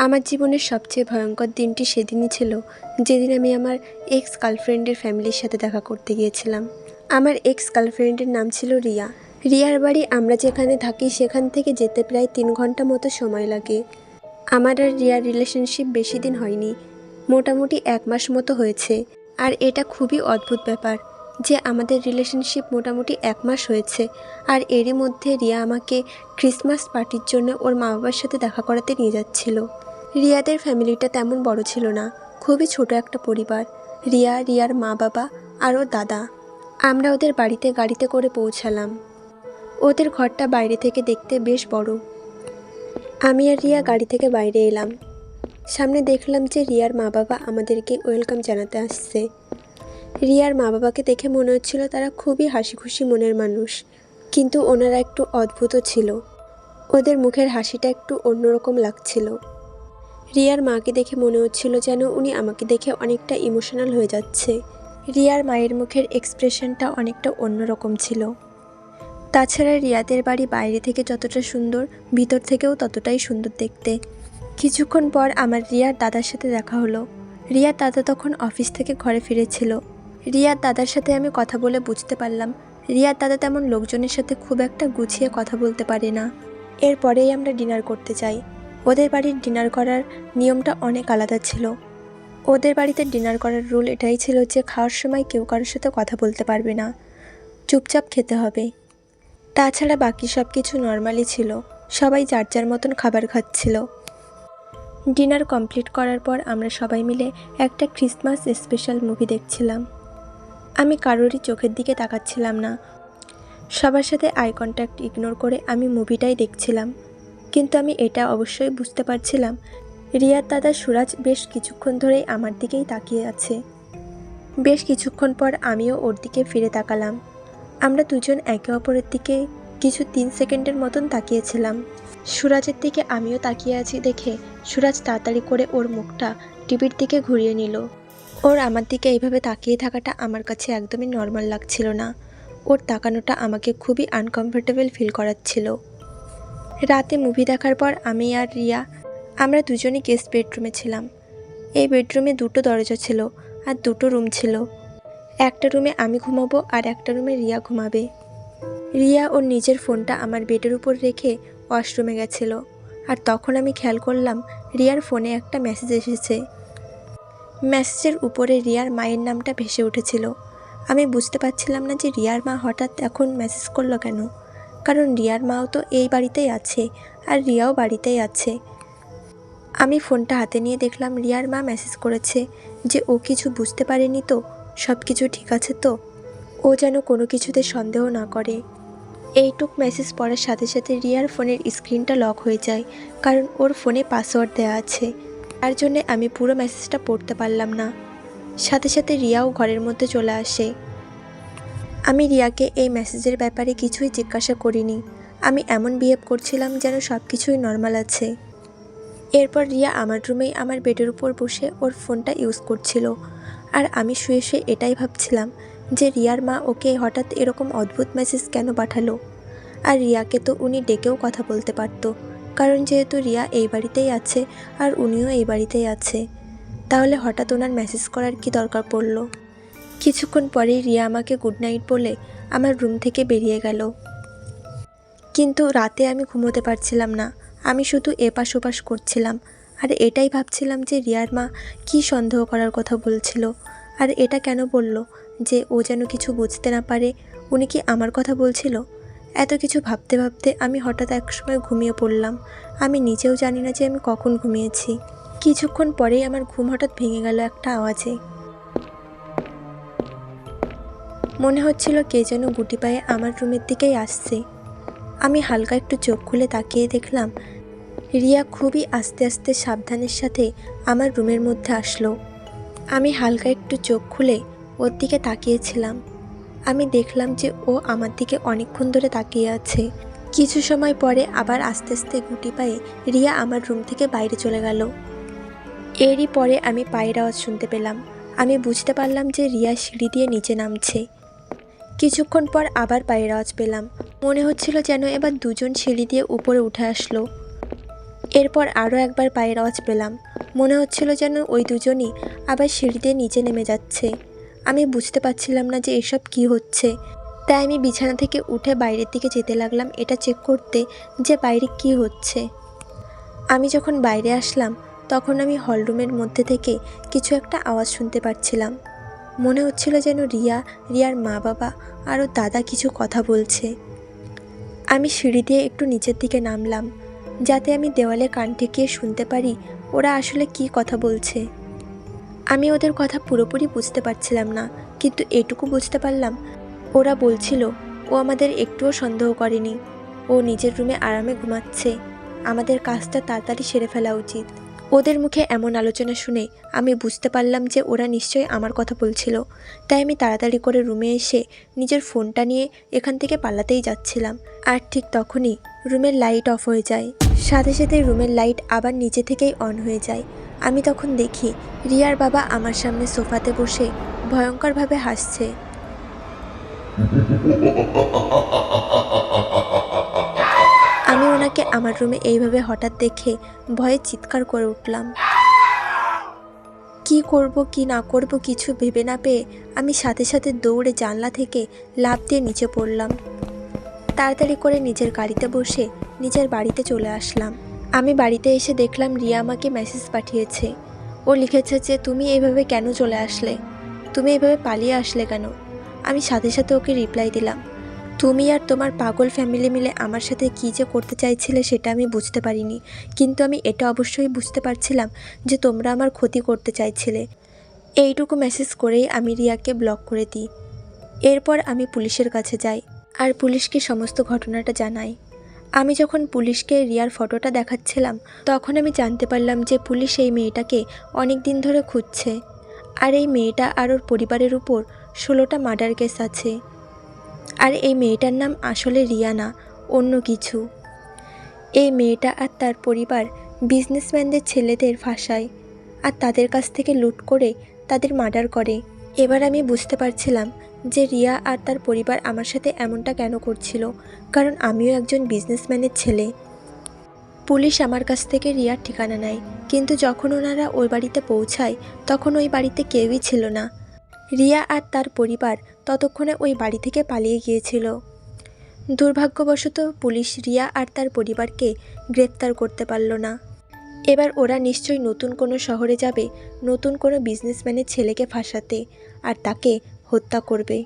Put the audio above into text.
আমার জীবনের সবচেয়ে ভয়ঙ্কর দিনটি সেদিনই ছিল যেদিন আমি আমার এক্স গার্লফ্রেন্ডের ফ্যামিলির সাথে দেখা করতে গিয়েছিলাম। আমার এক্স গার্লফ্রেন্ডের নাম ছিল রিয়া। রিয়ার বাড়ি আমরা যেখানে থাকি সেখান থেকে যেতে প্রায় 3 ঘন্টা মতো সময় লাগে। আমার আর রিয়ার রিলেশনশিপ বেশি দিন হয়নি, মোটামুটি 1 মাস মতো হয়েছে। আর এটা খুবই অদ্ভুত ব্যাপার যে আমাদের রিলেশনশিপ মোটামুটি 1 মাস হয়েছে, আর এরই মধ্যে রিয়া আমাকে ক্রিসমাস পার্টির জন্য ওর মা বাবার সাথে দেখা করাতে নিয়ে যাচ্ছিল। রিয়াদের ফ্যামিলিটা তেমন বড় ছিল না, খুবই ছোট একটা পরিবার। রিয়া, রিয়ার মা বাবা আর ওর দাদা। আমরা ওদের বাড়িতে গাড়িতে করে পৌঁছালাম। ওদের ঘরটা বাইরে থেকে দেখতে বেশ বড়। আমি আর রিয়া গাড়ি থেকে বাইরে এলাম। সামনে দেখলাম যে রিয়ার মা বাবা আমাদেরকে ওয়েলকাম জানাতে আসছে। রিয়ার মা বাবাকে দেখে মনে হচ্ছিল তারা খুবই হাসি খুশি মনের মানুষ, কিন্তু ওনারা একটু অদ্ভুতও ছিল। ওদের মুখের হাসিটা একটু অন্যরকম লাগছিল। রিয়ার মাকে দেখে মনে হচ্ছিল যেন উনি আমাকে দেখে অনেকটা ইমোশনাল হয়ে যাচ্ছে। রিয়ার মায়ের মুখের এক্সপ্রেশনটা অনেকটা অন্যরকম ছিল। তাছাড়া রিয়াদের বাড়ি বাইরে থেকে যতটা সুন্দর, ভিতর থেকেও ততটাই সুন্দর দেখতে। কিছুক্ষণ পর আমার রিয়ার দাদার সাথে দেখা হলো। রিয়ার দাদা তখন অফিস থেকে ঘরে ফিরেছিল। রিয়ার দাদার সাথে আমি কথা বলে বুঝতে পারলাম রিয়ার দাদা তেমন লোকজনের সাথে খুব একটা গুছিয়ে কথা বলতে পারে না। এরপরেই আমরা ডিনার করতে যাই। ওদের বাড়ির ডিনার করার নিয়মটা অনেক আলাদা ছিল। ওদের বাড়িতে ডিনার করার রুল এটাই ছিল যে খাওয়ার সময় কেউ কারোর সাথে কথা বলতে পারবে না, চুপচাপ খেতে হবে। তাছাড়া বাকি সব কিছু নর্মালি ছিল, সবাই যার যার মতন খাবার খাচ্ছিল। ডিনার কমপ্লিট করার পর আমরা সবাই মিলে একটা ক্রিসমাস স্পেশাল মুভি দেখছিলাম। আমি কারোরই চোখের দিকে তাকাচ্ছিলাম না, সবার সাথে আই কন্ট্যাক্ট ইগনোর করে আমি মুভিটাই দেখছিলাম। কিন্তু আমি এটা অবশ্যই বুঝতে পারছিলাম রিয়ার দাদা সুরাজ বেশ কিছুক্ষণ ধরেই আমার দিকেই তাকিয়ে আছে। বেশ কিছুক্ষণ পর আমিও ওর দিকে ফিরে তাকালাম। আমরা দুজন একে অপরের দিকে কিছু 3 সেকেন্ডের মতন তাকিয়েছিলাম। সুরাজের দিকে আমিও তাকিয়ে আছি দেখে সুরাজ তাড়াতাড়ি করে ওর মুখটা টিভির দিকে ঘুরিয়ে নিল। ওর আমার দিকে এইভাবে তাকিয়ে থাকাটা আমার কাছে একদমই নর্মাল লাগছিল না। ওর তাকানোটা আমাকে খুবই আনকমফোর্টেবল ফিল করাচ্ছিল। রাতে মুভি দেখার পর আমি আর রিয়া আমরা দুজনই গেস্ট বেডরুমে ছিলাম। এই বেডরুমে 2টো দরজা ছিল আর 2টো রুম ছিল। একটা রুমে আমি ঘুমাবো আর একটা রুমে রিয়া ঘুমাবে। রিয়া ওর নিজের ফোনটা আমার বেডের উপর রেখে ওয়াশরুমে গেছিল, আর তখন আমি খেয়াল করলাম রিয়ার ফোনে একটা মেসেজ এসেছে। মেসেজের উপরে রিয়ার মায়ের নামটা ভেসে উঠেছিল। আমি বুঝতে পারছিলাম না যে রিয়ার মা হঠাৎ এখন মেসেজ করলো কেন, কারণ রিয়ার মাও তো এই বাড়িতেই আছে আর রিয়াও বাড়িতেই আছে। আমি ফোনটা হাতে নিয়ে দেখলাম রিয়ার মা মেসেজ করেছে যে ও কিছু বুঝতে পারেনি তো, সব কিছু ঠিক আছে তো, ও যেন কোনো কিছুতে সন্দেহ না করে। এইটুক মেসেজ পড়ার সাথে সাথে রিয়ার ফোনের স্ক্রিনটা লক হয়ে যায়, কারণ ওর ফোনে পাসওয়ার্ড দেওয়া আছে। তার জন্যে আমি পুরো মেসেজটা পড়তে পারলাম না। সাথে সাথে রিয়াও ঘরের মধ্যে চলে আসে। আমি রিয়াকে এই মেসেজের ব্যাপারে কিছুই জিজ্ঞাসা করিনি। আমি এমন বিহেভ করছিলাম যেন সব কিছুই নর্মাল আছে। এরপর রিয়া আমার রুমেই আমার বেডের উপর বসে ওর ফোনটা ইউজ করছিল, আর আমি শুয়ে শুয়ে এটাই ভাবছিলাম যে রিয়ার মা ওকে হঠাৎ এরকম অদ্ভুত মেসেজ কেন পাঠালো। আর রিয়াকে তো উনি ডেকেও কথা বলতে পারত, কারণ যেহেতু রিয়া এই বাড়িতেই আছে আর উনিও এই বাড়িতেই আছে, তাহলে হঠাৎ ওনার মেসেজ করার কি দরকার পড়ল। কিছুক্ষণ পরেই রিয়া আমাকে গুড নাইট বলে আমার রুম থেকে বেরিয়ে গেল। কিন্তু রাতে আমি ঘুমোতে পারছিলাম না। আমি শুধু এপাশ ওপাশ করছিলাম আর এটাই ভাবছিলাম যে রিয়ার মা কী সন্দেহ করার কথা বলছিল, আর এটা কেন বলল যে ও যেন কিছু বুঝতে না পারে। উনি কি আমার কথা বলছিল? এত কিছু ভাবতে ভাবতে আমি হঠাৎ একসময় ঘুমিয়ে পড়লাম। আমি নিজেও জানি না যে আমি কখন ঘুমিয়েছি। কিছুক্ষণ পরেই আমার ঘুম হঠাৎ ভেঙে গেল একটা আওয়াজে। মনে হচ্ছিল কে যেন গুটি পায়ে আমার রুমের দিকেই আসছে। আমি হালকা একটু চোখ খুলে তাকিয়ে দেখলাম রিয়া খুবই আস্তে আস্তে সাবধানের সাথে আমার রুমের মধ্যে আসলো। আমি হালকা একটু চোখ খুলে ওর দিকে তাকিয়েছিলাম। আমি দেখলাম যে ও আমার দিকে অনেকক্ষণ ধরে তাকিয়ে আছে। কিছু সময় পরে আবার আস্তে আস্তে গুটি পায়ে রিয়া আমার রুম থেকে বাইরে চলে গেল। এরই পরে আমি পায়ের আওয়াজ শুনতে পেলাম। আমি বুঝতে পারলাম যে রিয়া সিঁড়ি দিয়ে নিচে নামছে। কিছুক্ষণ পর আবার পায়ের আওয়াজ পেলাম। মনে হচ্ছিল যেন এবার দুজন সিঁড়ি দিয়ে উপরে উঠে আসলো। এরপর আরও একবার পায়ের আওয়াজ পেলাম। মনে হচ্ছিল যেন ওই দুজনই আবার সিঁড়ি দিয়ে নিচে নেমে যাচ্ছে। আমি বুঝতে পারছিলাম না যে এসব কি হচ্ছে। তাই আমি বিছানা থেকে উঠে বাইরের দিকে যেতে লাগলাম এটা চেক করতে যে বাইরে কি হচ্ছে। আমি যখন বাইরে আসলাম তখন আমি হলরুমের মধ্যে থেকে কিছু একটা আওয়াজ শুনতে পাচ্ছিলাম। মনে হচ্ছিল যেন রিয়ার মা বাবা আর ওর দাদা কিছু কথা বলছে। আমি সিঁড়ি দিয়ে একটু নিচের দিকে নামলাম যাতে আমি দেওয়ালে কান ঠেকিয়ে শুনতে পারি ওরা আসলে কি কথা বলছে। আমি ওদের কথা পুরোপুরি বুঝতে পারছিলাম না, কিন্তু এটুকু বুঝতে পারলাম ওরা বলছিল ও আমাদের একটুও সন্দেহ করেনি, ও নিজের রুমে আরামে ঘুমাচ্ছে, আমাদের কাজটা তাড়াতাড়ি সেরে ফেলা উচিত। ওদের মুখে এমন আলোচনা শুনে আমি বুঝতে পারলাম যে ওরা নিশ্চয়ই আমার কথা বলছিল। তাই আমি তাড়াতাড়ি করে রুমে এসে নিজের ফোনটা নিয়ে এখান থেকে পালাতেই যাচ্ছিলাম। আর ঠিক তখনই রুমের লাইট অফ হয়ে যায়। সাথে সাথে রুমের লাইট আবার নিচে থেকেই অন হয়ে যায়। আমি তখন দেখি রিয়ার বাবা আমার সামনে সোফাতে বসে ভয়ঙ্করভাবে হাসছে। আমি ওনাকে আমার রুমে এইভাবে হঠাৎ দেখে ভয়ে চিৎকার করে উঠলাম। কি করব কি না করব কিছু ভেবে না পেয়ে আমি সাথে সাথে দৌড়ে জানলা থেকে লাফ দিয়ে নিচে পড়লাম। তাড়াতাড়ি করে নিজের গাড়িতে বসে নিজের বাড়িতে চলে আসলাম। আমি বাড়িতে এসে দেখলাম রিয়া আমাকে মেসেজ পাঠিয়েছে। ও লিখেছে যে তুমি এইভাবে কেন চলে আসলে, তুমি এইভাবে পালিয়ে আসলে কেন। আমি সাথে সাথে ওকে রিপ্লাই দিলাম, তুমি আর তোমার পাগল ফ্যামিলি মিলে আমার সাথে কী যে করতে চাইছিলে সেটা আমি বুঝতে পারিনি, কিন্তু আমি এটা অবশ্যই বুঝতে পারছিলাম যে তোমরা আমার ক্ষতি করতে চাইছিলে। এইটুকু মেসেজ করেই আমি রিয়াকে ব্লক করে দিই। এরপর আমি পুলিশের কাছে যাই আর পুলিশকে সমস্ত ঘটনাটা জানাই। আমি যখন পুলিশকে রিয়ার ফটোটা দেখাচ্ছিলাম তখন আমি জানতে পারলাম যে পুলিশ এই মেয়েটাকে অনেক দিন ধরে খুঁজছে। আর এই মেয়েটা আর ওর পরিবারের উপর 16টা মার্ডার কেস আছে। আর এই মেয়েটার নাম আসলে রিয়া না, অন্য কিছু। এই মেয়েটা আর তার পরিবার বিজনেসম্যানদের ছেলেদের ফাঁসায় আর তাদের কাছ থেকে লুট করে তাদের মার্ডার করে। এবার আমি বুঝতে পারছিলাম যে রিয়া আর তার পরিবার আমার সাথে এমনটা কেন করছিল, কারণ আমিও একজন বিজনেসম্যানের ছেলে। পুলিশ আমার কাছ থেকে রিয়ার ঠিকানা নেয়, কিন্তু যখন ওনারা ওই বাড়িতে পৌঁছায় তখন ওই বাড়িতে কেউই ছিল না। রিয়া আর তার পরিবার ততক্ষণে ওই বাড়ি থেকে পালিয়ে গিয়েছিল। দুর্ভাগ্যবশত পুলিশ রিয়া আর তার পরিবারকে গ্রেপ্তার করতে পারল না। এবার ওরা নিশ্চয়ই নতুন কোনো শহরে যাবে, নতুন কোনো বিজনেসম্যানের ছেলেকে ফাঁসাতে আর তাকে হত্যা করবে।